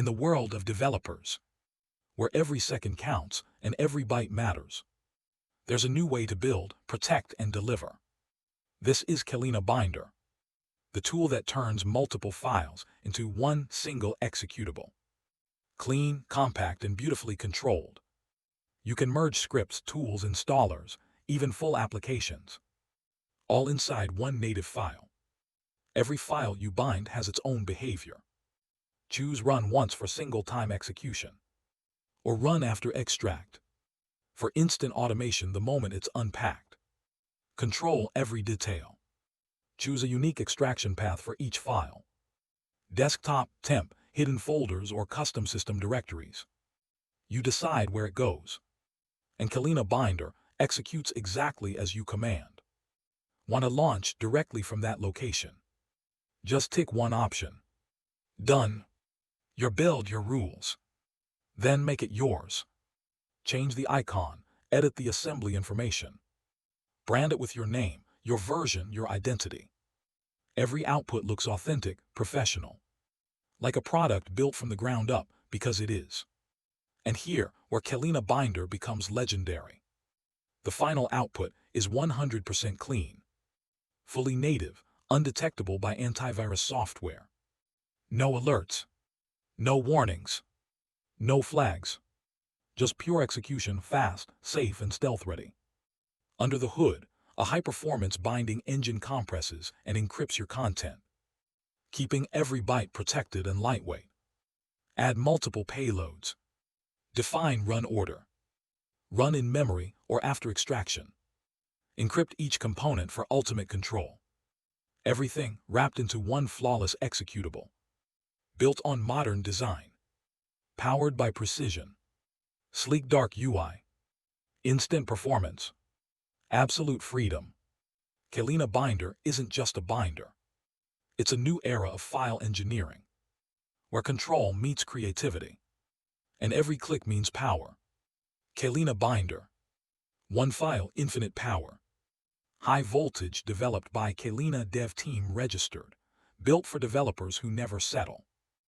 In the world of developers, where every second counts and every byte matters, there's a new way to build, protect, and deliver. This is CalinaBinder, the tool that turns multiple files into one single executable. Clean, compact, and beautifully controlled. You can merge scripts, tools, installers, even full applications, all inside one native file. Every file you bind has its own behavior. Choose Run Once for single-time execution, or Run After Extract for instant automation the moment it's unpacked. Control every detail. Choose a unique extraction path for each file. Desktop, temp, hidden folders, or custom system directories. You decide where it goes. And CalinaBinder executes exactly as you command. Want to launch directly from that location? Just tick one option. Done. Your build, your rules. Then make it yours. Change the icon, edit the assembly information. Brand it with your name, your version, your identity. Every output looks authentic, professional. Like a product built from the ground up, because it is. And here, where CalinaBinder becomes legendary. The final output is 100% clean. Fully native, undetectable by antivirus software. No alerts. No warnings. No flags. Just pure execution, fast, safe, and stealth-ready. Under the hood, a high-performance binding engine compresses and encrypts your content, keeping every byte protected and lightweight. Add multiple payloads. Define run order. Run in memory or after extraction. Encrypt each component for ultimate control. Everything wrapped into one flawless executable. Built on modern design. Powered by precision. Sleek dark UI. Instant performance. Absolute freedom. CalinaBinder isn't just a binder. It's a new era of file engineering, where control meets creativity. And every click means power. CalinaBinder. One file, infinite power. High voltage, developed by CalinaDev team, registered. Built for developers who never settle.